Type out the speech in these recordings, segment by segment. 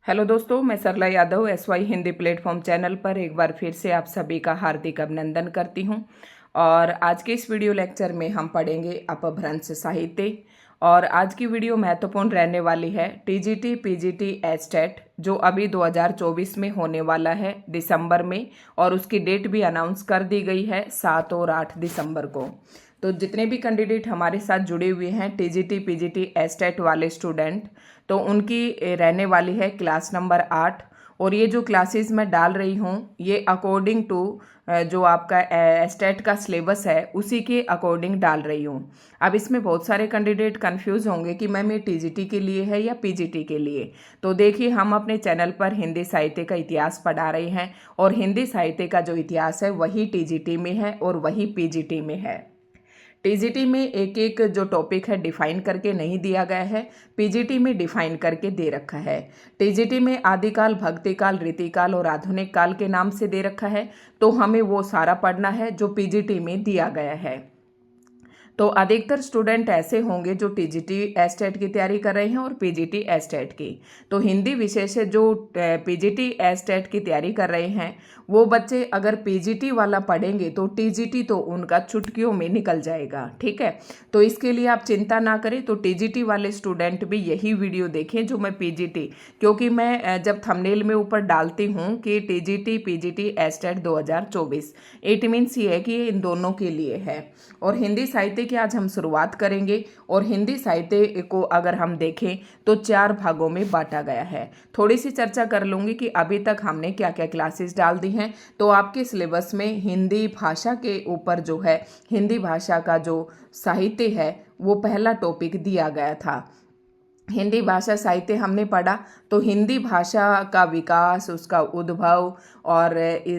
Hello दोस्तों, मैं Sarla Yadav SY Hindi platform channel पर एक बार फिर से आप सभी का हार्दिक अभिनंदन करती हूं। और आज के इस वीडियो लेक्चर में हम पढ़ेंगे अपभ्रंश साहित्य। और आज की वीडियो महत्वपूर्ण रहने वाली है TGT PGT एस्टेट, जो अभी 2024 में होने वाला है दिसंबर में, और उसकी डेट भी अनाउंस कर दी गई है 7 और 8 दिसंबर को। तो जितने भी कैंडिडेट हमारे साथ जुड़े हुए हैं TGT PGT एस्टेट वाले स्टूडेंट, तो उनकी रहने वाली है क्लास नंबर 8। और ये जो क्लासेस मैं डाल रही हूँ ये अकॉर्डिंग टू जो आपका एस्टेट का सिलेबस है उसी के अकॉर्डिंग डाल रही हूँ। अब इसमें बहुत सारे कैंडिडेट कंफ्यूज होंगे कि मैम ये TGT के लिए है या PGT के लिए। तो देखिए, हम अपने चैनल पर हिंदी साहित्य का इतिहास पढ़ा रहे हैं, और हिंदी साहित्य का जो इतिहास है वही TGT में है और वही PGT में है। TGT में एक एक जो टॉपिक है डिफाइन करके नहीं दिया गया है, PGT में डिफाइन करके दे रखा है। TGT में आदिकाल, भक्तिकाल, रीतिकाल और आधुनिक काल के नाम से दे रखा है, तो हमें वो सारा पढ़ना है जो PGT में दिया गया है। तो अधिकतर स्टूडेंट ऐसे होंगे जो TGT एस्टेट की तैयारी कर रहे हैं और PGT एस्टेट की। तो हिंदी विषय से जो PGT एस्टेट की तैयारी कर रहे हैं वो बच्चे अगर PGT वाला पढ़ेंगे तो TGT तो उनका चुटकियों में निकल जाएगा। ठीक है, तो इसके लिए आप चिंता ना करें। तो TGT वाले स्टूडेंट भी यही वीडियो देखें जो मैं PGT, क्योंकि मैं जब थंबनेल में ऊपर डालती हूँ कि TGT PGT estate 2024, it means ये है कि इन दोनों के लिए है। और हिंदी साहित्य की आज हम शुरुआत करेंगे। और हिंदी साहित्य को अगर हम देखें तो 4 भागों में बांटा गया है। थोड़ी सी चर्चा कर लूँगी कि अभी तक हमने क्या क्या क्लासेस डाल दी हैं। तो आपके सिलेबस में हिंदी भाषा के ऊपर जो है, हिंदी भाषा का जो साहित्य है वो पहला टॉपिक दिया गया था। हिंदी भाषा साहित्य हमने पढ़ा, तो हिंदी भाषा का विकास, उसका उद्भव, और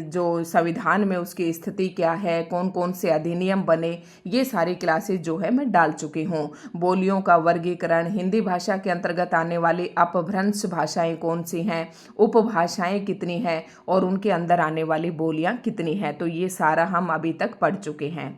जो संविधान में उसकी स्थिति क्या है, कौन कौन से अधिनियम बने, ये सारी क्लासेस जो है मैं डाल चुकी हूँ। बोलियों का वर्गीकरण, हिंदी भाषा के अंतर्गत आने वाली अपभ्रंश भाषाएं कौन सी हैं, उपभाषाएं कितनी हैं, और उनके अंदर आने वाली बोलियाँ कितनी हैं, तो ये सारा हम अभी तक पढ़ चुके हैं।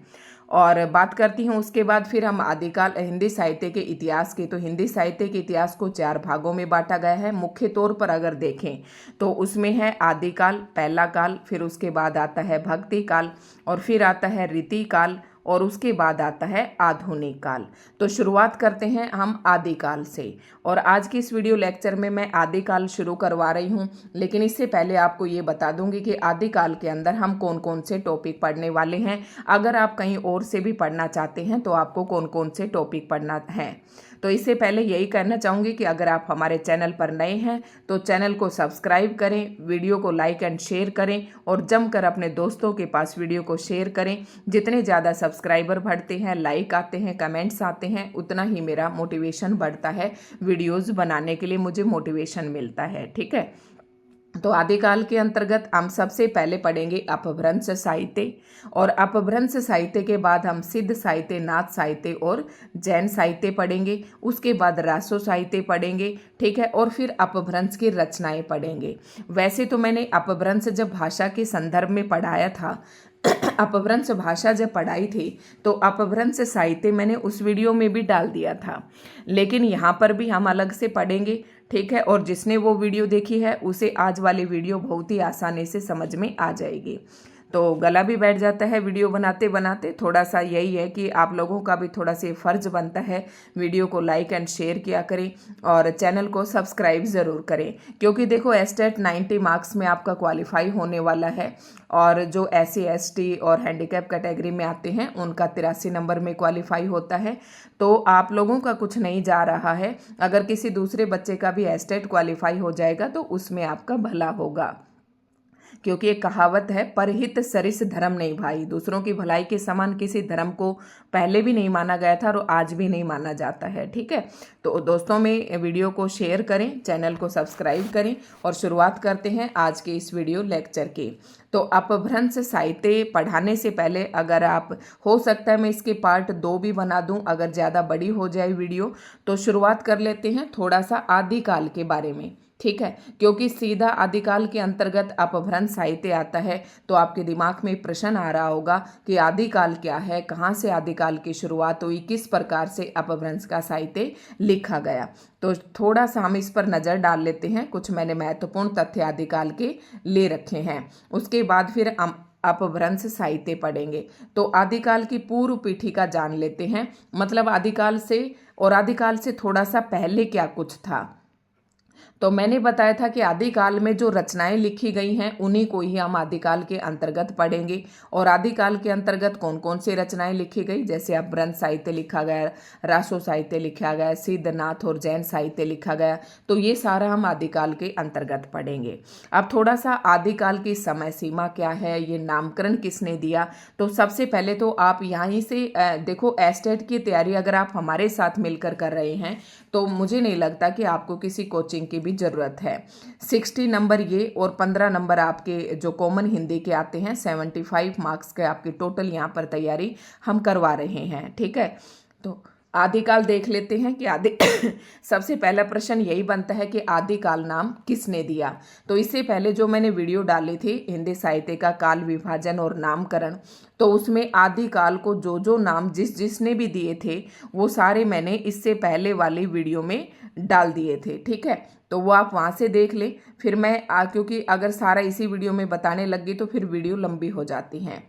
और बात करती हूँ उसके बाद फिर हम आदिकाल हिंदी साहित्य के इतिहास की। तो हिंदी साहित्य के इतिहास को 4 भागों में बांटा गया है। मुख्य तौर पर अगर देखें तो उसमें है आदिकाल, पहला काल, फिर उसके बाद आता है भक्ति काल, और फिर आता है रीतिकाल, और उसके बाद आता है आधुनिक काल। तो शुरुआत करते हैं हम आदिकाल से। और आज की इस वीडियो लेक्चर में मैं आदिकाल शुरू करवा रही हूँ, लेकिन इससे पहले आपको ये बता दूंगी कि आदिकाल के अंदर हम कौन कौन से टॉपिक पढ़ने वाले हैं। अगर आप कहीं और से भी पढ़ना चाहते हैं तो आपको कौन कौन से टॉपिक पढ़ना है। तो इससे पहले यही कहना चाहूँगी कि अगर आप हमारे चैनल पर नए हैं तो चैनल को सब्सक्राइब करें, वीडियो को लाइक एंड शेयर करें, और जमकर अपने दोस्तों के पास वीडियो को शेयर करें। जितने ज़्यादा सब्सक्राइबर बढ़ते हैं, लाइक आते हैं, कमेंट्स आते हैं, उतना ही मेरा मोटिवेशन बढ़ता है, वीडियोज़ बनाने के लिए मुझे मोटिवेशन मिलता है। ठीक है, तो आदिकाल के अंतर्गत हम सबसे पहले पढ़ेंगे अपभ्रंश साहित्य, और अपभ्रंश साहित्य के बाद हम सिद्ध साहित्य, नाथ साहित्य और जैन साहित्य पढ़ेंगे। उसके बाद रासो साहित्य पढ़ेंगे। ठीक है, और फिर अपभ्रंश की रचनाएं पढ़ेंगे। वैसे तो मैंने अपभ्रंश जब भाषा के संदर्भ में पढ़ाया था, अपभ्रंश भाषा जब पढ़ाई थी तो अपभ्रंश साहित्य मैंने उस वीडियो में भी डाल दिया था, लेकिन यहाँ पर भी हम अलग से पढ़ेंगे। ठीक है, और जिसने वो वीडियो देखी है उसे आज वाली वीडियो बहुत ही आसानी से समझ में आ जाएगी। तो गला भी बैठ जाता है वीडियो बनाते बनाते। थोड़ा सा यही है कि आप लोगों का भी थोड़ा सा फर्ज बनता है, वीडियो को लाइक एंड शेयर किया करें और चैनल को सब्सक्राइब ज़रूर करें, क्योंकि देखो एस्टेट 90 मार्क्स में आपका क्वालिफाई होने वाला है, और जो SC ST और हैंडीकैप कैटेगरी में आते हैं उनका 83 नंबर में क्वालिफाई होता है। तो आप लोगों का कुछ नहीं जा रहा है। अगर किसी दूसरे बच्चे का भी एस्टेट क्वालिफाई हो जाएगा तो उसमें आपका भला होगा, क्योंकि एक कहावत है, परहित सरिस धर्म नहीं भाई। दूसरों की भलाई के समान किसी धर्म को पहले भी नहीं माना गया था और आज भी नहीं माना जाता है। ठीक है, तो दोस्तों में वीडियो को शेयर करें, चैनल को सब्सक्राइब करें, और शुरुआत करते हैं आज के इस वीडियो लेक्चर की। तो अपभ्रंश साहित्य पढ़ाने से पहले अगर आप, हो सकता है मैं इसके पार्ट 2 भी बना दूं अगर ज़्यादा बड़ी हो जाए वीडियो, तो शुरुआत कर लेते हैं थोड़ा सा आदिकाल के बारे में, ठीक है। क्योंकि सीधा आदिकाल के अंतर्गत अपभ्रंश साहित्य आता है तो आपके दिमाग में प्रश्न आ रहा होगा कि आदिकाल क्या है, कहाँ से आदिकाल की शुरुआत हुई, किस प्रकार से अपभ्रंश का साहित्य लिखा गया। तो थोड़ा सा हम इस पर नज़र डाल लेते हैं। कुछ मैंने महत्वपूर्ण तथ्य आदिकाल के ले रखे हैं, उसके बाद फिर हम अपभ्रंश साहित्य पढ़ेंगे। तो आदिकाल की पूर्व पीठिका जान लेते हैं, मतलब आदिकाल से और आदिकाल से थोड़ा सा पहले क्या कुछ था। तो मैंने बताया था कि आदिकाल में जो रचनाएं लिखी गई हैं उन्हीं को ही हम आदिकाल के अंतर्गत पढ़ेंगे। और आदिकाल के अंतर्गत कौन कौन सी रचनाएं लिखी गई, जैसे अपभ्रंश साहित्य लिखा गया, रासो साहित्य लिखा गया, सिद्धनाथ और जैन साहित्य लिखा गया, तो ये सारा हम आदिकाल के अंतर्गत पढ़ेंगे। अब थोड़ा सा आदिकाल की समय सीमा क्या है, ये नामकरण किसने दिया। तो सबसे पहले तो आप यहीं से देखो, एस्टेट की तैयारी अगर आप हमारे साथ मिलकर कर रहे हैं तो मुझे नहीं लगता कि आपको किसी कोचिंग की भी ज़रूरत है। 60 नंबर ये और 15 नंबर आपके जो कॉमन हिंदी के आते हैं, 75 मार्क्स के आपकी टोटल यहाँ पर तैयारी हम करवा रहे हैं, ठीक है। तो आदिकाल देख लेते हैं कि आदि सबसे पहला प्रश्न यही बनता है कि आदिकाल नाम किसने दिया। तो इससे पहले जो मैंने वीडियो डाली थी हिंदी साहित्य का काल विभाजन और नामकरण, तो उसमें आदिकाल को जो जो नाम जिसने भी दिए थे वो सारे मैंने इससे पहले वाली वीडियो में डाल दिए थे, ठीक है। तो वो आप वहाँ से देख लें। फिर मैं क्योंकि अगर सारा इसी वीडियो में बताने लग गई तो फिर वीडियो लंबी हो जाती हैं।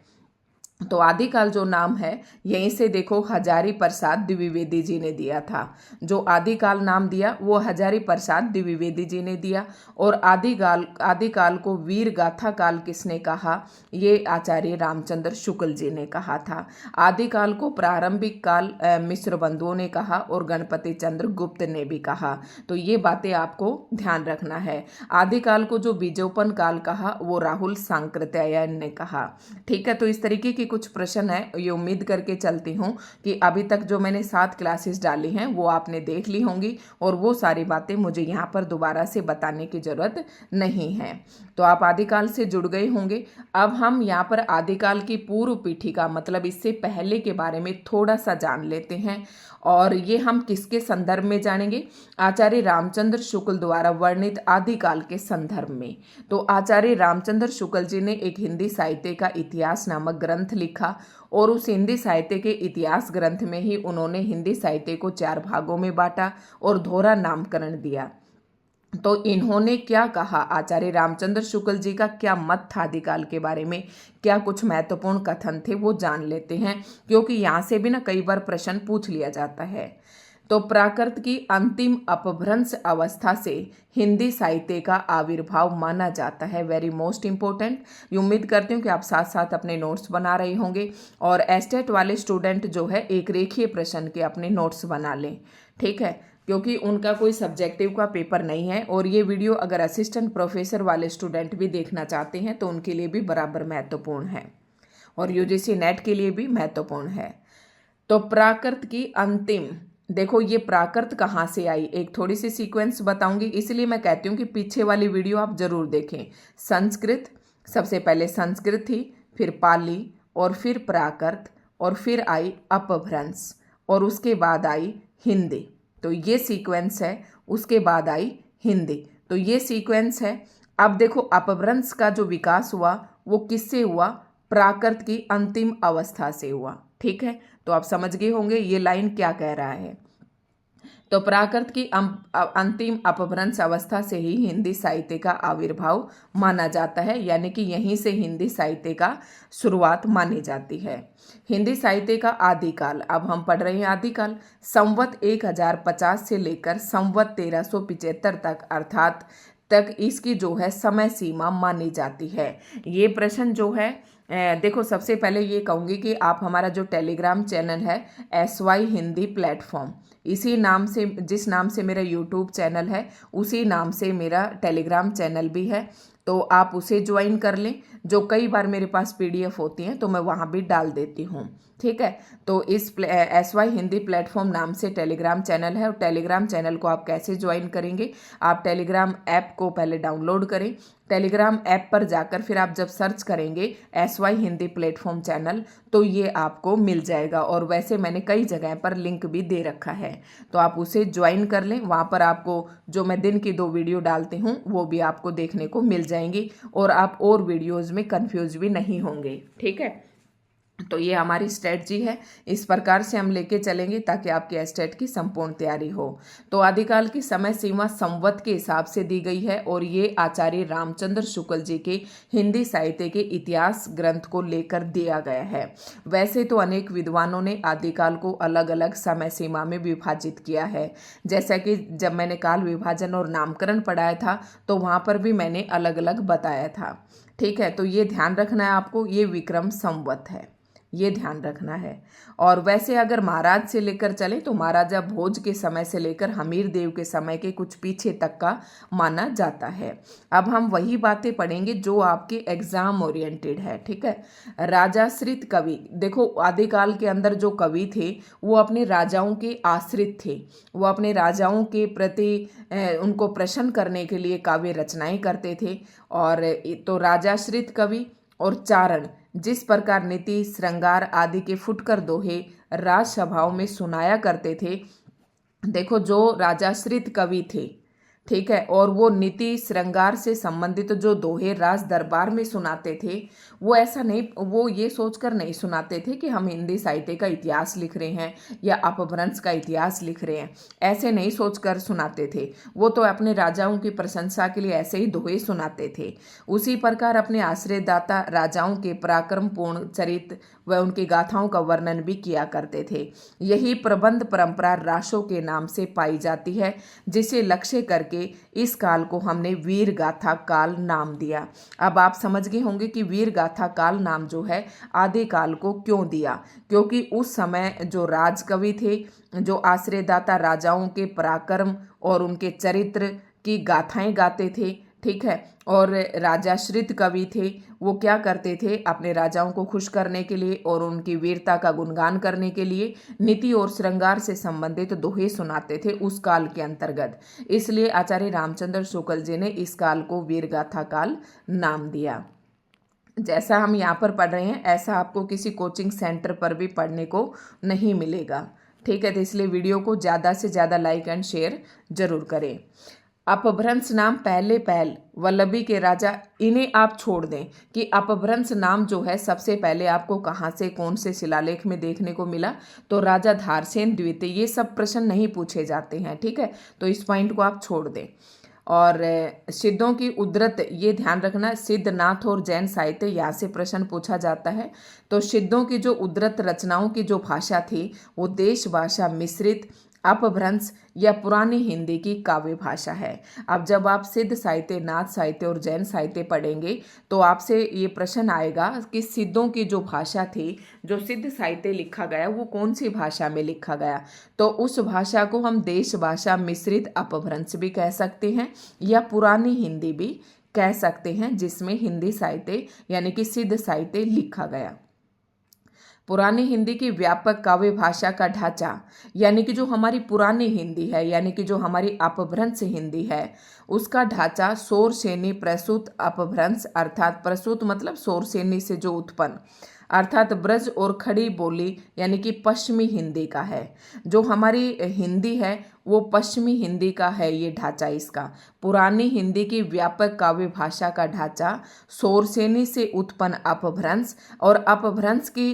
तो आदिकाल जो नाम है यहीं से देखो, हजारी प्रसाद द्विवेदी जी ने दिया था। जो आदिकाल नाम दिया वो हजारी प्रसाद द्विवेदी जी ने दिया। और आदिकाल को वीर गाथा काल किसने कहा, ये आचार्य रामचंद्र शुक्ल जी ने कहा था। आदिकाल को प्रारंभिक काल मिश्र बंधुओं ने कहा और गणपति चंद्र गुप्त ने भी कहा। तो ये बातें आपको ध्यान रखना है। आदिकाल को जो बीजोपन काल कहा वो राहुल सांकृत्यायन ने कहा, ठीक है। तो इस तरीके की कुछ प्रश्न है, ये उम्मीद करके चलती हूँ कि अभी तक जो मैंने 7 क्लासेस डाली हैं वो आपने देख ली होंगी और वो सारी बातें मुझे यहाँ पर दोबारा से बताने की जरूरत नहीं है। तो आप आदिकाल से जुड़ गए होंगे। अब हम यहाँ पर आदिकाल की पूर्व पीठिका, मतलब इससे पहले के बारे में थोड़ा सा जान लेते हैं। और ये हम किसके संदर्भ में जानेंगे, आचार्य रामचंद्र शुक्ल द्वारा वर्णित आदिकाल के संदर्भ में। तो आचार्य रामचंद्र शुक्ल जी ने एक हिंदी साहित्य का इतिहास नामक ग्रंथ लिखा और उस हिंदी साहित्य के इतिहास ग्रंथ में ही उन्होंने हिंदी साहित्य को 4 भागों में बांटा और दोहरा नामकरण दिया। तो इन्होंने क्या कहा, आचार्य रामचंद्र शुक्ल जी का क्या मत था आदिकाल के बारे में, क्या कुछ महत्वपूर्ण कथन थे, वो जान लेते हैं। क्योंकि यहाँ से भी ना कई बार प्रश्न पूछ लिया जाता है। तो प्राकृत की अंतिम अपभ्रंश अवस्था से हिंदी साहित्य का आविर्भाव माना जाता है। Very most important. उम्मीद करती हूँ कि आप साथ साथ अपने नोट्स बना रहे होंगे और एस्टेट वाले स्टूडेंट जो है एक रेखीय प्रश्न के अपने नोट्स बना लें, ठीक है। क्योंकि उनका कोई सब्जेक्टिव का पेपर नहीं है और ये वीडियो अगर असिस्टेंट प्रोफेसर वाले स्टूडेंट भी देखना चाहते हैं तो उनके लिए भी बराबर महत्वपूर्ण है और यूजीसी नेट के लिए भी महत्वपूर्ण है। तो प्राकृत की अंतिम, देखो ये प्राकृत कहाँ से आई, एक थोड़ी सी सीक्वेंस बताऊंगी, इसलिए मैं कहती हूँ कि पीछे वाली वीडियो आप जरूर देखें। संस्कृत, सबसे पहले संस्कृत थी, फिर पाली और फिर प्राकृत और फिर आई अपभ्रंश और उसके बाद आई हिंदी। तो ये सीक्वेंस है, उसके बाद आई हिंदी। तो ये सीक्वेंस है। अब देखो अपभ्रंश का जो विकास हुआ वो किससे हुआ, प्राकृत की अंतिम अवस्था से हुआ, ठीक है। तो आप समझ गए होंगे ये लाइन क्या कह रहा है। तो प्राकृत की अंतिम अपभ्रंश अवस्था से ही हिंदी साहित्य का आविर्भाव माना जाता है, यानी कि यहीं से हिंदी साहित्य का शुरुआत मानी जाती है। हिंदी साहित्य का आदिकाल, अब हम पढ़ रहे हैं आदिकाल, संवत 1050 से लेकर संवत 1375 तक, अर्थात तक इसकी जो है समय सीमा मानी जाती है। ये प्रश्न जो है देखो, सबसे पहले ये कहूँगी कि आप हमारा जो टेलीग्राम चैनल है SY हिंदी प्लेटफॉर्म, इसी नाम से, जिस नाम से मेरा यूट्यूब चैनल है उसी नाम से मेरा टेलीग्राम चैनल भी है, तो आप उसे ज्वाइन कर लें। जो कई बार मेरे पास PDF होती हैं तो मैं वहाँ भी डाल देती हूँ, ठीक है। तो इस SY हिंदी प्लेटफॉर्म नाम से टेलीग्राम चैनल है, और टेलीग्राम चैनल को आप कैसे ज्वाइन करेंगे, आप टेलीग्राम ऐप को पहले डाउनलोड करें। टेलीग्राम ऐप पर जाकर फिर आप जब सर्च करेंगे SY हिंदी प्लेटफॉर्म चैनल, तो ये आपको मिल जाएगा, और वैसे मैंने कई जगह पर लिंक भी दे रखा है, तो आप उसे ज्वाइन कर लें। वहाँ पर आपको जो मैं दिन की 2 वीडियो डालती हूँ वो भी आपको देखने को मिल जाएंगी, और आप और वीडियोज़ में कन्फ्यूज भी नहीं होंगे। ठीक है, तो ये हमारी स्ट्रेटजी है, इस प्रकार से हम लेके चलेंगे ताकि आपकी एस्टेट की संपूर्ण तैयारी हो। तो आदिकाल की समय सीमा संवत के हिसाब से दी गई है, और ये आचार्य रामचंद्र शुक्ल जी के हिंदी साहित्य के इतिहास ग्रंथ को लेकर दिया गया है। वैसे तो अनेक विद्वानों ने आदिकाल को अलग अलग समय सीमा में विभाजित किया है, जैसा कि जब मैंने काल विभाजन और नामकरण पढ़ाया था तो वहाँ पर भी मैंने अलग अलग बताया था। ठीक है, तो ये ध्यान रखना है आपको, ये विक्रम संवत है, ये ध्यान रखना है। और वैसे अगर महाराज से लेकर चले तो महाराजा भोज के समय से लेकर हमीर देव के समय के कुछ पीछे तक का माना जाता है। अब हम वही बातें पढ़ेंगे जो आपके एग्जाम ओरिएंटेड है। ठीक है, राजाश्रित कवि, देखो आदिकाल के अंदर जो कवि थे वो अपने राजाओं के आश्रित थे, वो अपने राजाओं के प्रति उनको प्रसन्न करने के लिए काव्य रचनाएं करते थे। और तो राजाश्रित कवि और चारण जिस प्रकार नीति श्रृंगार आदि के फुटकर दोहे राजसभाओं में सुनाया करते थे, देखो जो राजाश्रित कवि थे, ठीक है, और वो नीति श्रृंगार से संबंधित जो दोहे राज दरबार में सुनाते थे, वो ऐसा नहीं, वो ये सोचकर नहीं सुनाते थे कि हम हिंदी साहित्य का इतिहास लिख रहे हैं या अपभ्रंश का इतिहास लिख रहे हैं, ऐसे नहीं सोचकर सुनाते थे। वो तो अपने राजाओं की प्रशंसा के लिए ऐसे ही दोहे सुनाते थे। उसी प्रकार अपने आश्रयदाता राजाओं के पराक्रमपूर्ण चरित्र व उनकी गाथाओं का वर्णन भी किया करते थे। यही प्रबंध परंपरा रासों के नाम से पाई जाती है, जिसे लक्ष्य करके इस काल को हमने वीर गाथा काल नाम दिया। अब आप समझ गए होंगे कि वीर गाथा काल नाम जो है आदिकाल को क्यों दिया, क्योंकि उस समय जो राजकवि थे, जो आश्रयदाता राजाओं के पराक्रम और उनके चरित्र की गाथाएं गाते थे, ठीक है, और राजाश्रित कवि थे, वो क्या करते थे, अपने राजाओं को खुश करने के लिए और उनकी वीरता का गुणगान करने के लिए नीति और श्रृंगार से संबंधित दोहे सुनाते थे उस काल के अंतर्गत। इसलिए आचार्य रामचंद्र शुक्ल जी ने इस काल को वीरगाथा काल नाम दिया। जैसा हम यहाँ पर पढ़ रहे हैं ऐसा आपको किसी कोचिंग सेंटर पर भी पढ़ने को नहीं मिलेगा। ठीक है, तो इसलिए वीडियो को ज़्यादा से ज़्यादा लाइक एंड शेयर जरूर करें। अपभ्रंश नाम पहले पहल वल्लभी के राजा, इन्हें आप छोड़ दें कि अपभ्रंश नाम जो है सबसे पहले आपको कहाँ से कौन से शिलालेख में देखने को मिला, तो राजा धारसेन द्वितीय, ये सब प्रश्न नहीं पूछे जाते हैं। ठीक है, तो इस पॉइंट को आप छोड़ दें। और सिद्धों की उद्धृत, ये ध्यान रखना, सिद्धनाथ और जैन साहित्य यहाँ से प्रश्न पूछा जाता है। तो सिद्धों की जो उद्धृत रचनाओं की जो भाषा थी वो देश भाषा मिश्रित अपभ्रंश या पुरानी हिंदी की काव्य भाषा है। अब जब आप सिद्ध साहित्य, नाथ साहित्य और जैन साहित्य पढ़ेंगे तो आपसे ये प्रश्न आएगा कि सिद्धों की जो भाषा थी, जो सिद्ध साहित्य लिखा गया वो कौन सी भाषा में लिखा गया, तो उस भाषा को हम देश भाषा मिश्रित अपभ्रंश भी कह सकते हैं या पुरानी हिंदी भी कह सकते हैं, जिसमें हिंदी साहित्य यानी कि सिद्ध साहित्य लिखा गया। पुरानी हिंदी की व्यापक काव्य भाषा का ढांचा, यानी कि जो हमारी पुरानी हिंदी है, यानी कि जो हमारी अपभ्रंश हिंदी है, उसका ढांचा शोरसेनी प्रसूत अपभ्रंश, अर्थात प्रसूत मतलब शोरसेनी से जो उत्पन्न, अर्थात ब्रज और खड़ी बोली यानी कि पश्चिमी हिंदी का है। जो हमारी हिंदी है वो पश्चिमी हिंदी का है ये ढांचा इसका। पुरानी हिंदी की व्यापक काव्य भाषा का ढांचा शोरसेनी से उत्पन्न अपभ्रंश, और अपभ्रंश की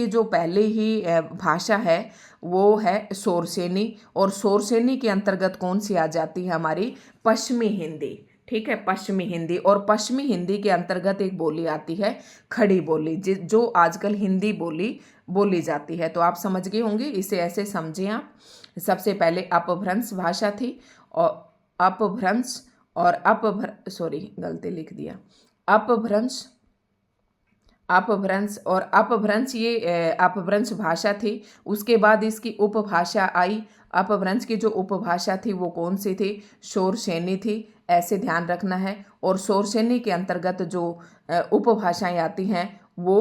जो पहले ही भाषा है वो है शोरसेनी, और शोरसेनी के अंतर्गत कौन सी आ जाती है, हमारी पश्चिमी हिंदी। ठीक है, पश्चिमी हिंदी, और पश्चिमी हिंदी के अंतर्गत एक बोली आती है खड़ी बोली, जो आजकल हिंदी बोली जाती है। तो आप समझ गए होंगे, इसे ऐसे समझें आप। सबसे पहले अपभ्रंश भाषा थी, और अपभ्रंश और गलती लिख दिया, अपभ्रंश और अपभ्रंश, ये अपभ्रंश भाषा थी। उसके बाद इसकी उपभाषा आई। अपभ्रंश की जो उपभाषा थी वो कौन सी थी, शोरसेनी थी, ऐसे ध्यान रखना है। और शोरसेनी के अंतर्गत जो उपभाषाएं आती हैं वो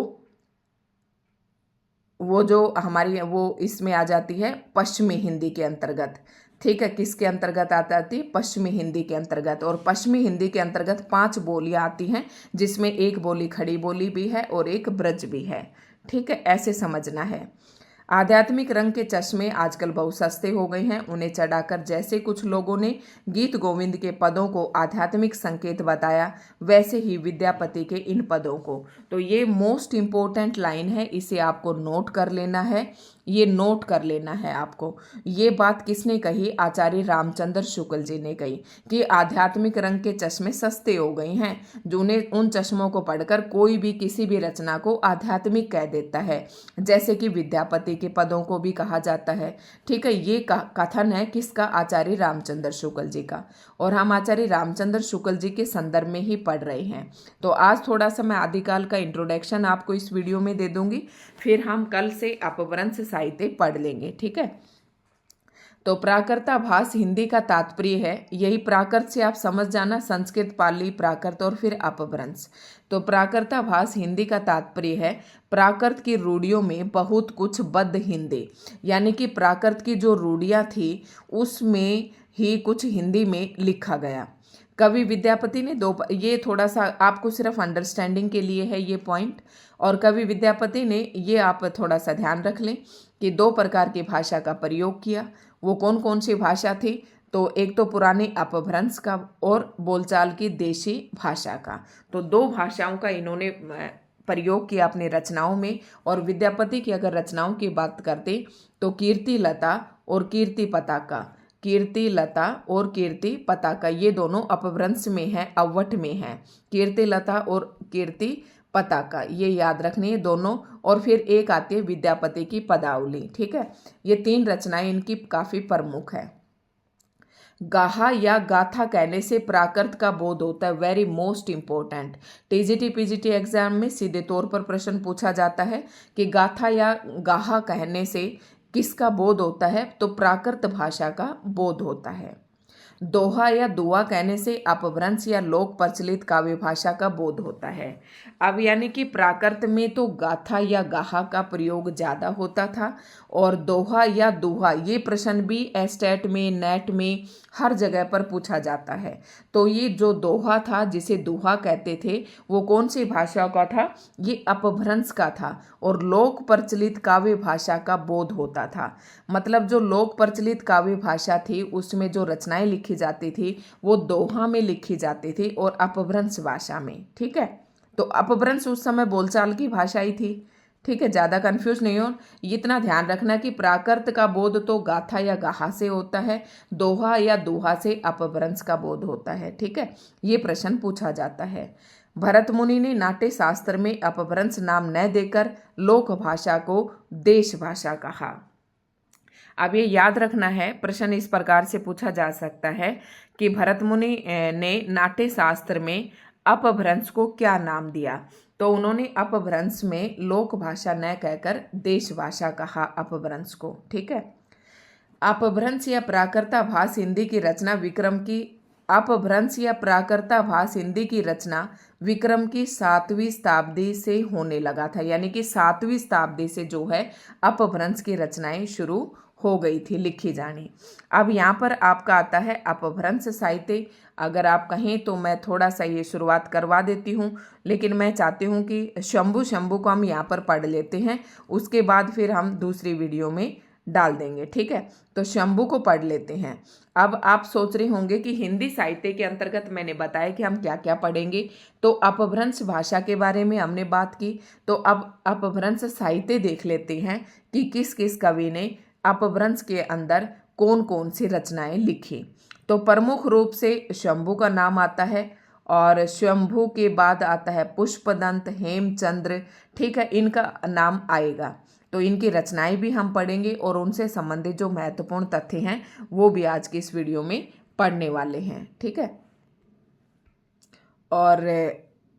वो जो हमारी वो इसमें आ जाती है पश्चिमी हिंदी के अंतर्गत। ठीक है, किसके अंतर्गत आती है? पश्चिमी हिंदी के अंतर्गत। और पश्चिमी हिंदी के अंतर्गत 5 बोलियां आती हैं, जिसमें एक बोली खड़ी बोली भी है और एक ब्रज भी है। ठीक है, ऐसे समझना है। आध्यात्मिक रंग के चश्मे आजकल बहुत सस्ते हो गए हैं। उन्हें चढ़ाकर जैसे कुछ लोगों ने गीत गोविंद के पदों को आध्यात्मिक संकेत बताया, वैसे ही विद्यापति के इन पदों को। तो ये मोस्ट इम्पोर्टेंट लाइन है, इसे आपको नोट कर लेना है। ये नोट कर लेना है आपको। ये बात किसने कही? आचार्य रामचंद्र शुक्ल जी ने कही कि आध्यात्मिक रंग के चश्मे सस्ते हो गए हैं, जो उन्हें उन चश्मों को पढ़कर कोई भी किसी भी रचना को आध्यात्मिक कह देता है, जैसे कि विद्यापति के पदों को भी कहा जाता है। ठीक है, ये कथन है किसका? आचार्य रामचंद्र शुक्ल जी का। और हम आचार्य रामचंद्र शुक्ल जी के संदर्भ में ही पढ़ रहे हैं। तो आज थोड़ा सा मैं आदिकाल का इंट्रोडक्शन आपको इस वीडियो में दे दूंगी, फिर हम कल से अपभ्रंश साहित्य पढ़ लेंगे। ठीक है, तो प्राकृताभास हिंदी का तात्पर्य है, यही प्राकृत से आप समझ जाना, संस्कृत, पाली, प्राकृत और फिर अपभ्रंश। तो प्राकृताभास हिंदी का तात्पर्य है प्राकृत की रूढ़ियों में बहुत कुछ बद्ध हिंदी, यानी कि प्राकृत की जो रूढ़ियाँ थी उसमें ही कुछ हिंदी में लिखा गया। कवि विद्यापति ने ये थोड़ा सा आपको सिर्फ अंडरस्टैंडिंग के लिए है ये पॉइंट। और कवि विद्यापति ने ये आप थोड़ा सा ध्यान रख लें कि 2 प्रकार की भाषा का प्रयोग किया। वो कौन कौन सी भाषा थी? तो एक तो पुराने अपभ्रंश का और बोलचाल की देशी भाषा का। तो 2 भाषाओं का इन्होंने प्रयोग किया अपनी रचनाओं में। और विद्यापति की अगर रचनाओं की बात करते तो कीर्ति लता और कीर्ति पताका, कीर्ति लता और कीर्ति पताका, ये दोनों अपभ्रंश में है, अवट में है। कीर्ति लता और कीर्ति पताका, ये याद रखनी है दोनों। और फिर एक आती है विद्यापति की पदावली। ठीक है, ये 3 रचनाएं इनकी काफी प्रमुख है। गाहा या गाथा कहने से प्राकृत का बोध होता है, very most important. TGT PGT exam में सीधे तौर पर प्रश्न पूछा जाता है कि गाथा या गाहा कहने से किसका बोध होता है? तो प्राकृत भाषा का बोध होता है। दोहा या दुआ कहने से अपभ्रंश या लोक प्रचलित काव्य भाषा का बोध होता है। अब यानी कि प्राकृत में तो गाथा या गाहा का प्रयोग ज़्यादा होता था, और दोहा या दुहा ये प्रश्न भी एस्टेट में, नेट में, हर जगह पर पूछा जाता है। तो ये जो दोहा था, जिसे दुहा कहते थे, वो कौन सी भाषा का था? ये अपभ्रंश का था। और लोक प्रचलित काव्य भाषा का बोध होता था, मतलब जो लोक प्रचलित काव्य भाषा थी उसमें जो रचनाएं लिखी जाती थी वो दोहा में लिखी जाती थी और अपभ्रंश भाषा में। ठीक है, तो अपभ्रंश उस समय बोलचाल की भाषा ही थी। ठीक है, ज़्यादा कंफ्यूज नहीं हो, इतना ध्यान रखना कि प्राकृत का बोध तो गाथा या गाहा से होता है, दोहा या दुहा से अपभ्रंश का बोध होता है। ठीक है, ये प्रश्न पूछा जाता है। भरत मुनि ने नाट्य शास्त्र में अपभ्रंश नाम न देकर लोक भाषा को देश भाषा कहा। अब ये याद रखना है, प्रश्न इस प्रकार से पूछा जा सकता है कि भरत मुनि ने नाट्य शास्त्र में अपभ्रंश को क्या नाम दिया? तो उन्होंने अपभ्रंश में लोक भाषा न कहकर देश भाषा कहा अपभ्रंश को। ठीक है, अपभ्रंश या प्राकृताभास हिंदी की रचना विक्रम की अपभ्रंश या प्राकृताभास हिंदी की रचना विक्रम की 7वीं शताब्दी से होने लगा था, यानी कि 7वीं शताब्दी से जो है अपभ्रंश की रचनाएं शुरू हो गई थी लिखी जानी। अब यहाँ पर आपका आता है अपभ्रंश साहित्य। अगर आप कहें तो मैं थोड़ा सा ये शुरुआत करवा देती हूँ, लेकिन मैं चाहती हूँ कि शंभु को हम यहाँ पर पढ़ लेते हैं, उसके बाद फिर हम दूसरी वीडियो में डाल देंगे। ठीक है, तो शंभु को पढ़ लेते हैं। अब आप सोच रहे होंगे कि हिंदी साहित्य के अंतर्गत मैंने बताया कि हम क्या क्या पढ़ेंगे। तो अपभ्रंश भाषा के बारे में हमने बात की, तो अब अपभ्रंश साहित्य देख लेते हैं कि किस किस कवि ने अपभ्रंश के अंदर कौन कौन सी रचनाएं लिखी। तो प्रमुख रूप से शंभु का नाम आता है, और शंभु के बाद आता है पुष्पदंत, हेमचंद्र। ठीक है, इनका नाम आएगा। तो इनकी रचनाएं भी हम पढ़ेंगे और उनसे संबंधित जो महत्वपूर्ण तथ्य हैं वो भी आज की इस वीडियो में पढ़ने वाले हैं। ठीक है, और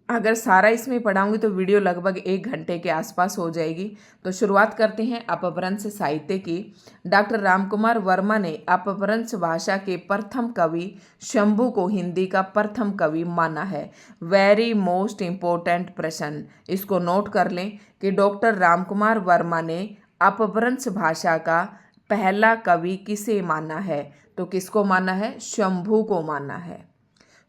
अगर सारा इसमें पढ़ाऊंगी तो वीडियो लगभग 1 घंटे के आसपास हो जाएगी। तो शुरुआत करते हैं अपभ्रंश साहित्य की। डॉक्टर रामकुमार वर्मा ने अपभ्रंश भाषा के प्रथम कवि शंभु को हिंदी का प्रथम कवि माना है। वेरी मोस्ट इम्पोर्टेंट प्रश्न, इसको नोट कर लें कि डॉक्टर रामकुमार वर्मा ने अपभ्रंश भाषा का पहला कवि किसे माना है? तो किसको माना है? शंभू को माना है।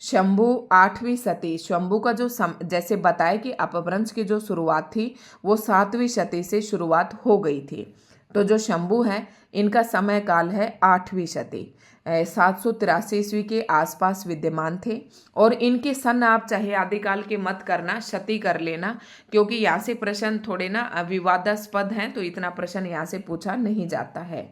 शंभू 8वीं शती, शंभू का जो जैसे बताया कि अपभ्रंश की जो शुरुआत थी वो 7वीं शती से शुरुआत हो गई थी। तो जो शंभू हैं इनका समय काल है 8वीं शती, 783 ईस्वी के आसपास विद्यमान थे। और इनके सन आप चाहे आदिकाल के मत करना, शती कर लेना, क्योंकि यहाँ से प्रश्न थोड़े ना विवादास्पद हैं, तो इतना प्रश्न यहाँ से पूछा नहीं जाता है।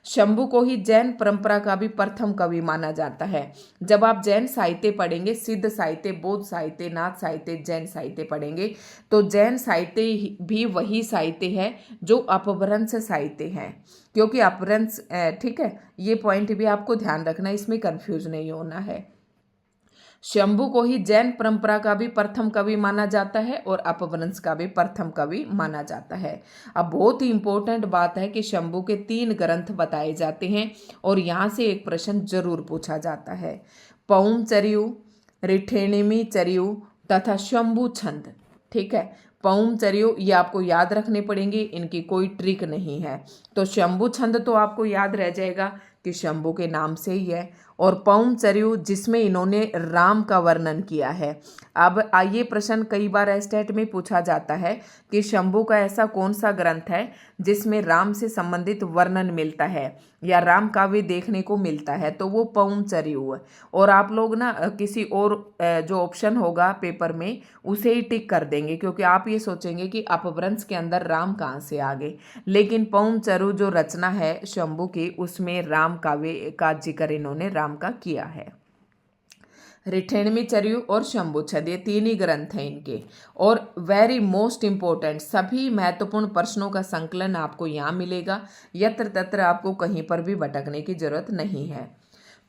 शंभू को ही जैन परंपरा का भी प्रथम कवि माना जाता है। जब आप जैन साहित्य पढ़ेंगे, सिद्ध साहित्य, बौद्ध साहित्य, नाथ साहित्य, जैन साहित्य पढ़ेंगे, तो जैन साहित्य भी वही साहित्य है जो अपभ्रंश साहित्य है। क्योंकि अपभ्रंश, ठीक है, ये पॉइंट भी आपको ध्यान रखना, इसमें कंफ्यूज नहीं होना है। शंभू को ही जैन परंपरा का भी प्रथम कवि माना जाता है और अपभ्रंश का भी प्रथम कवि माना जाता है। अब बहुत ही इंपॉर्टेंट बात है कि शंभू के 3 ग्रंथ बताए जाते हैं और यहाँ से एक प्रश्न जरूर पूछा जाता है। पौम चरियु, रिठेणिमी चरियु तथा शंभू छंद। ठीक है, पौम चरियु ये आपको याद रखने पड़ेंगे, इनकी कोई ट्रिक नहीं है। तो शंभू छंद तो आपको याद रह जाएगा कि शंभू के नाम से ही है, और पौम चरियु जिसमें इन्होंने राम का वर्णन किया है। अब आइए, प्रश्न कई बार एस्टेट में पूछा जाता है कि शंभू का ऐसा कौन सा ग्रंथ है जिसमें राम से संबंधित वर्णन मिलता है या राम काव्य देखने को मिलता है, तो वो पौम चरियु है। और आप लोग ना किसी और जो ऑप्शन होगा पेपर में उसे ही टिक कर देंगे, क्योंकि आप ये सोचेंगे कि अपभ्रंश के अंदर राम कहाँ से आ गए, लेकिन पौम चरियु जो रचना है शंभू की, उसमें राम काव्य का जिक्र इन्होंने राम का किया है। रिठेणमी चरियु और शंभू छंद ये 3 ही ग्रंथ हैं इनके। और वेरी मोस्ट इंपॉर्टेंट, सभी महत्वपूर्ण प्रश्नों का संकलन आपको यहाँ मिलेगा, यत्र तत्र आपको कहीं पर भी भटकने की जरूरत नहीं है।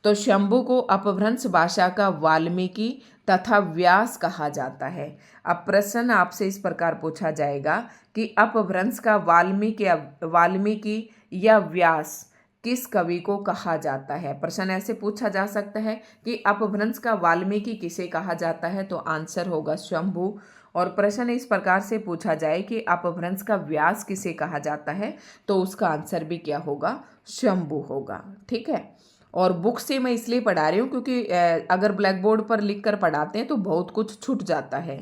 तो शंभू को अपभ्रंश भाषा का वाल्मीकि तथा व्यास कहा जाता है। अब प्रश्न आपसे इस प्रकार पूछा जाएगा कि अपभ्रंश का वाल्मीकि या व्यास किस कवि को कहा जाता है। प्रश्न ऐसे पूछा जा सकता है कि अपभ्रंश का वाल्मीकि किसे कहा जाता है, तो आंसर होगा शंभू। और प्रश्न इस प्रकार से पूछा जाए कि अपभ्रंश का व्यास किसे कहा जाता है, तो उसका आंसर भी क्या होगा? शंभू होगा। ठीक है, और बुक से मैं इसलिए पढ़ा रही हूँ क्योंकि अगर ब्लैक बोर्ड पर लिख कर पढ़ाते हैं तो बहुत कुछ छूट जाता है।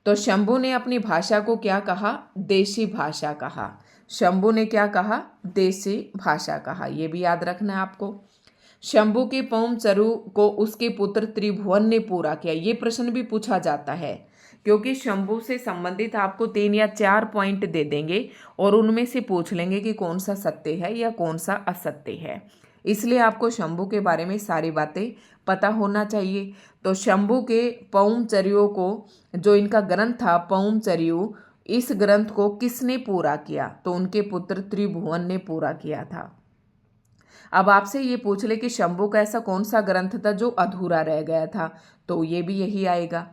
तो शंभू ने अपनी भाषा को क्या कहा? देशी भाषा कहा। शंभू ने क्या कहा? देशी भाषा कहा। ये भी याद रखना है आपको। शंभू के पौम चरु को उसके पुत्र त्रिभुवन ने पूरा किया। ये प्रश्न भी पूछा जाता है, क्योंकि शंभू से संबंधित आपको 3 या 4 पॉइंट दे देंगे और उनमें से पूछ लेंगे कि कौन सा सत्य है या कौन सा असत्य है। इसलिए आपको शंभू के बारे में सारी बातें पता होना चाहिए। तो शंभू के पौम चरियों को, जो इनका ग्रंथ था पौम चरियु, इस ग्रंथ को किसने पूरा किया? तो उनके पुत्र त्रिभुवन ने पूरा किया था। अब आपसे ये पूछ ले कि शंभू का ऐसा कौन सा ग्रंथ था जो अधूरा रह गया था, तो ये भी यही आएगा।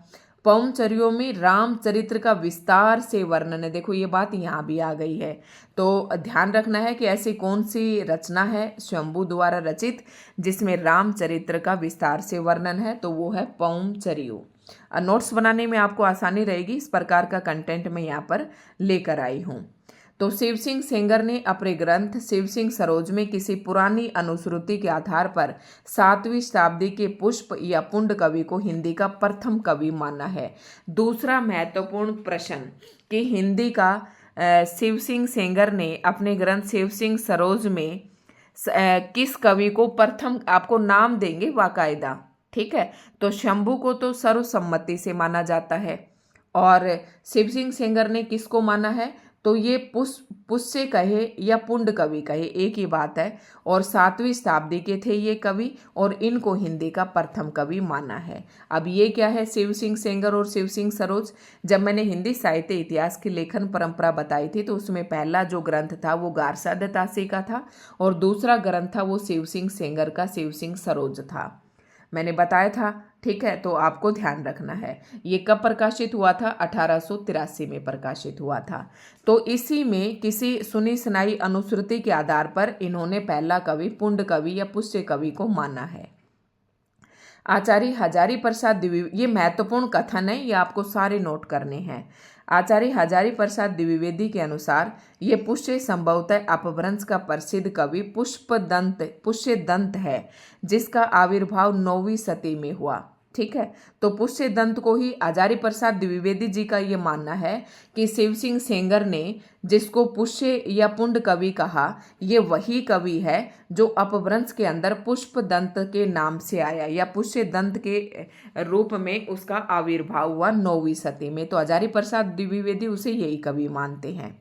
पौम चरियों में रामचरित्र का विस्तार से वर्णन है। देखो ये बात यहाँ भी आ गई है, तो ध्यान रखना है कि ऐसी कौन सी रचना है शंभू द्वारा रचित जिसमें रामचरित्र का विस्तार से वर्णन है, तो वो है पौम चरियु। नोट्स बनाने में आपको आसानी रहेगी, इस प्रकार का कंटेंट मैं यहाँ पर लेकर आई हूँ। तो शिव सिंह सेंगर ने अपने ग्रंथ शिव सिंह सरोज में किसी पुरानी अनुश्रुति के आधार पर 7वीं शताब्दी के पुष्प या पुंड कवि को हिंदी का प्रथम कवि माना है। दूसरा महत्वपूर्ण प्रश्न कि हिंदी का शिव सिंह सेंगर ने अपने ग्रंथ शिव सिंह सरोज में किस कवि को प्रथम, आपको नाम देंगे बाकायदा। ठीक है, तो शंभू को तो सर्वसम्मति से माना जाता है, और शिव सिंह सेंगर ने किसको माना है? तो ये पुष्य कहे या पुंड कवि कहे एक ही बात है, और 7वीं शताब्दी के थे ये कवि और इनको हिंदी का प्रथम कवि माना है। अब ये क्या है शिव सिंह सेंगर और शिव सिंह सरोज? जब मैंने हिंदी साहित्य इतिहास की लेखन परंपरा बताई थी तो उसमें पहला जो ग्रंथ था वो गारसा दत्तासी का था और दूसरा ग्रंथ था वो शिव सिंह सेंगर का शिव सिंह सरोज था, मैंने बताया था। ठीक है, तो आपको ध्यान रखना है। ये कब प्रकाशित हुआ था? 1883 में प्रकाशित हुआ था। तो इसी में किसी सुनी सुनाई अनुश्रुति के आधार पर इन्होंने पहला कवि पुंड कवि या पुष्य कवि को माना है। आचार्य हजारी प्रसाद द्विवेदी, ये महत्वपूर्ण कथन है, ये आपको सारे नोट करने हैं। आचार्य हजारी प्रसाद द्विवेदी के अनुसार ये पुष्य संभवतः अपभ्रंश का प्रसिद्ध कवि पुष्यदंत है, जिसका आविर्भाव 9वीं सदी में हुआ। ठीक है, तो पुष्यदंत को ही आचार्य प्रसाद द्विवेदी जी का ये मानना है कि शिव सिंह सेंगर ने जिसको पुष्य या पुंड कवि कहा, ये वही कवि है जो अपभ्रंश के अंदर पुष्पदंत के नाम से आया या पुष्यदंत के रूप में उसका आविर्भाव हुआ 9वीं सदी में। तो आचार्य प्रसाद द्विवेदी उसे यही कवि मानते हैं।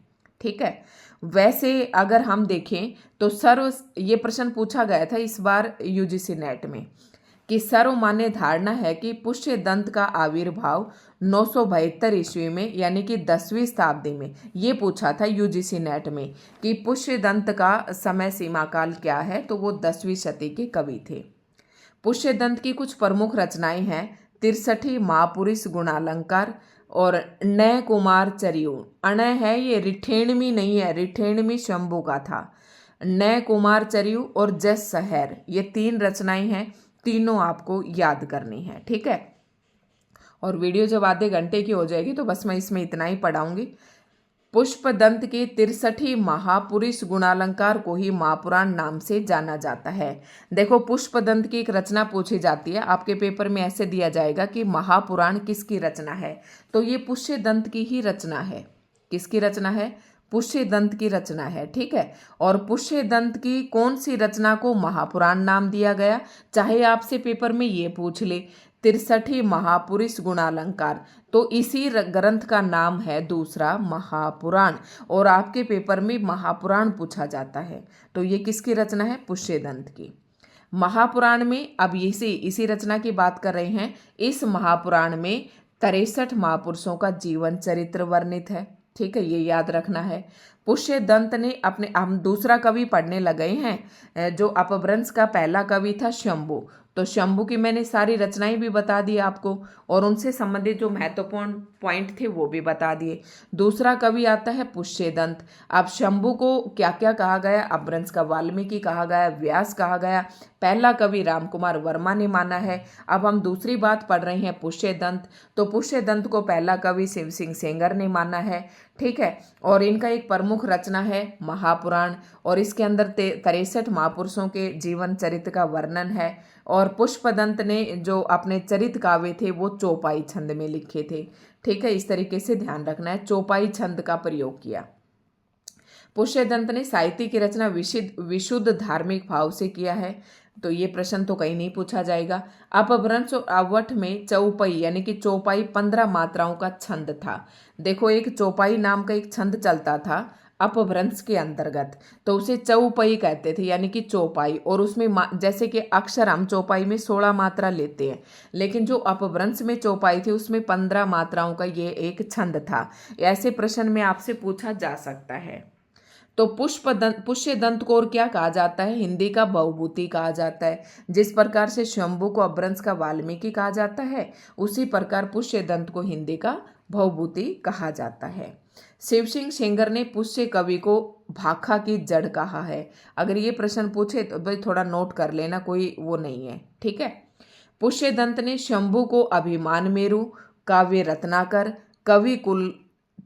ठीक है, वैसे अगर हम देखें तो ये प्रश्न पूछा गया था इस बार यूजीसी नेट में कि सर्वमान्य धारणा है कि पुष्यदंत का आविर्भाव 972 ईस्वी में यानी कि 10वीं शताब्दी में, ये पूछा था यूजीसी नेट में कि पुष्यदंत का समय सीमा काल क्या है, तो वो 10वीं शती के कवि थे। पुष्यदंत की कुछ प्रमुख रचनाएं हैं 63 महापुरुष गुणालंकार और नय कुमार चरियो। अणय है ये रिठेणमी नहीं है, रिठेणमी शंभु का था। नय कुमार चरियो और जस सहर, ये 3 रचनाएं हैं, तीनों आपको याद करनी है। ठीक है, और वीडियो जब आधे घंटे की हो जाएगी तो बस मैं इसमें इतना ही पढ़ाऊंगी। पुष्पदंत के 63 महापुरुष गुणालंकार को ही महापुराण नाम से जाना जाता है। देखो, पुष्पदंत की एक रचना पूछी जाती है, आपके पेपर में ऐसे दिया जाएगा कि महापुराण किसकी रचना है, तो ये पुष्यदंत की ही रचना है। किसकी रचना है? पुष्यदंत की रचना है। ठीक है, और पुष्यदंत की कौन सी रचना को महापुराण नाम दिया गया, चाहे आपसे पेपर में ये पूछ ले 63 महापुरुष गुणालंकार, तो इसी ग्रंथ का नाम है दूसरा महापुराण, और आपके पेपर में महापुराण पूछा जाता है। तो ये किसकी रचना है? पुष्यदंत की। महापुराण में अब इसी रचना की बात कर रहे हैं। इस महापुराण में 63 महापुरुषों का जीवन चरित्र वर्णित है। ठीक है, ये याद रखना है। पुष्यदंत ने हम दूसरा कवि पढ़ने लगे हैं, जो अपभ्रंश का पहला कवि था शंभु। तो शंभु की मैंने सारी रचनाएं भी बता दी आपको, और उनसे संबंधित जो महत्वपूर्ण पॉइंट थे वो भी बता दिए। दूसरा कवि आता है पुष्यदंत। अब शंभु को क्या क्या कहा गया? अपभ्रंश का वाल्मीकि कहा गया, व्यास कहा गया, पहला कवि रामकुमार वर्मा ने माना है। अब हम दूसरी बात पढ़ रहे हैं पुष्यदंत, तो पुष्यदंत को पहला कवि शिव सिंह सेंगर ने माना है। ठीक है, और इनका एक प्रमुख रचना है महापुराण, और इसके अंदर 63 महापुरुषों के जीवन चरित्र का वर्णन है। और पुष्पदंत ने जो अपने चरित काव्य थे वो चौपाई छंद में लिखे थे। ठीक है, इस तरीके से ध्यान रखना है, चौपाई छंद का प्रयोग किया। पुष्यदंत ने साहित्य की रचना विशुद्ध धार्मिक भाव से किया है, तो ये प्रश्न तो कहीं नहीं पूछा जाएगा। अपभ्रंश और अवठ में चौपाई यानी कि चौपाई 15 मात्राओं का छंद था। देखो, एक चौपाई नाम का एक छंद चलता था अपभ्रंश के अंतर्गत, तो उसे चौपाई कहते थे यानी कि चौपाई, और उसमें जैसे कि अक्षर हम चौपाई में 16 मात्रा लेते हैं, लेकिन जो अपभ्रंश में चौपाई थी उसमें 15 मात्राओं का ये एक छंद था। ऐसे प्रश्न में आपसे पूछा जा सकता है। तो पुष्यदंत को और क्या कहा जाता है? हिंदी का भवभूति कहा जाता है। जिस प्रकार से शंभु को अपभ्रंश का वाल्मीकि कहा जाता है, उसी प्रकार पुष्यदंत को हिंदी का भवभूति कहा जाता है। शिव सिंह सेंगर ने पुष्य कवि को भाखा की जड़ कहा है। अगर ये प्रश्न पूछे तो भाई थोड़ा नोट कर लेना, कोई वो नहीं है। ठीक है, पुष्यदंत ने शंभु को अभिमान मेरु, काव्य रत्नाकर, कवि कुल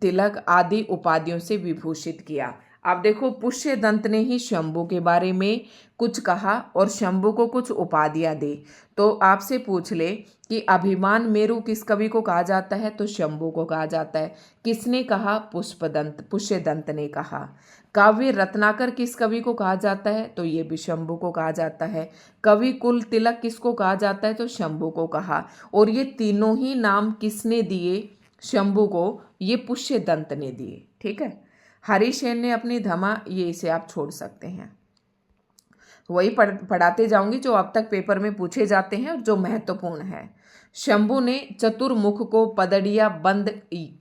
तिलक आदि उपाधियों से विभूषित किया। अब देखो, पुष्यदंत ने ही शंभु के बारे में कुछ कहा और शंभु को कुछ उपाधियां दी। तो आपसे पूछ ले कि अभिमान मेरु किस कवि को कहा जाता है, तो शंभु को कहा जाता है। किसने कहा? पुष्यदंत ने कहा। काव्य रत्नाकर किस कवि को कहा जाता है, तो ये भी शंभु को कहा जाता है। कवि कुल तिलक किसको कहा जाता है, तो शंभु को कहा। और ये तीनों ही नाम किसने दिए शंभु को? ये पुष्यदंत ने दिए। ठीक है, हरिसेन ने अपनी धमा, ये इसे आप छोड़ सकते हैं। वही पढ़ाते जाऊंगी जो अब तक पेपर में पूछे जाते हैं और जो महत्वपूर्ण है। शंभु ने चतुर्मुख को पदड़िया बंद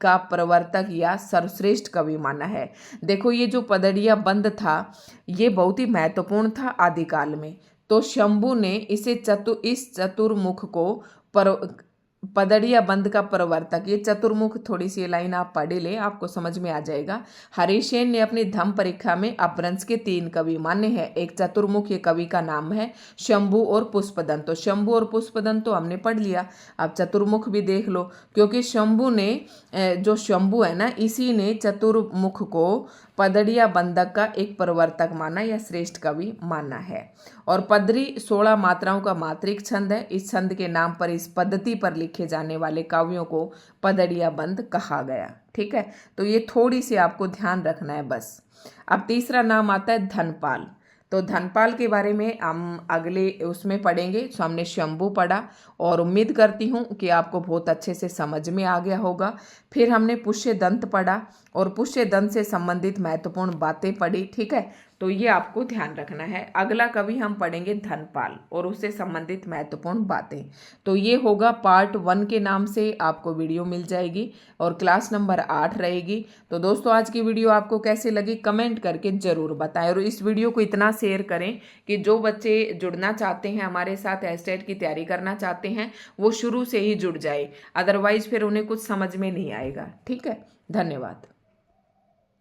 का प्रवर्तक या सर्वश्रेष्ठ कवि माना है। देखो, ये जो पदड़िया बंद था ये बहुत ही महत्वपूर्ण था आदिकाल में। तो शंभु ने इस चतुर्मुख को पदड़िया बंद का प्रवर्तक, ये चतुर्मुख, थोड़ी सी लाइन आप पढ़ ले, आपको समझ में आ जाएगा। हरिसेन ने अपनी धम्म परीक्षा में अपभ्रंश के 3 कवि माने हैं। एक चतुर्मुख ये कवि का नाम है, शंभु और पुष्पदंत। तो शंभु और पुष्पदंत तो हमने पढ़ लिया, अब चतुर्मुख भी देख लो, क्योंकि शंभु ने, जो शंभु है ना, इसी ने चतुर्मुख को पदड़िया बंधक का एक प्रवर्तक माना या श्रेष्ठ कवि माना है। और पदरी 16 मात्राओं का मात्रिक छंद है। इस छंद के नाम पर, इस पद्धति पर लिखे जाने वाले काव्यों को पदड़िया बंध कहा गया। ठीक है, तो ये थोड़ी सी आपको ध्यान रखना है बस। अब तीसरा नाम आता है धनपाल। तो धनपाल के बारे में हम अगले उसमें पढ़ेंगे। तो हमने शंभु पढ़ा और उम्मीद करती हूँ कि आपको बहुत अच्छे से समझ में आ गया होगा। फिर हमने पुष्यदंत पढ़ा और पुष्यदंत से संबंधित महत्वपूर्ण बातें पढ़ी। ठीक है, तो ये आपको ध्यान रखना है। अगला कवि हम पढ़ेंगे धनपाल और उससे संबंधित महत्वपूर्ण बातें। तो ये होगा पार्ट 1 के नाम से आपको वीडियो मिल जाएगी और क्लास नंबर 8 रहेगी। तो दोस्तों, आज की वीडियो आपको कैसे लगी कमेंट करके ज़रूर बताएं और इस वीडियो को इतना शेयर करें कि जो बच्चे जुड़ना चाहते हैं हमारे साथ, एस्टेट की तैयारी करना चाहते हैं, वो शुरू से ही जुड़ जाए, अदरवाइज फिर उन्हें कुछ समझ में नहीं आएगा। ठीक है, धन्यवाद।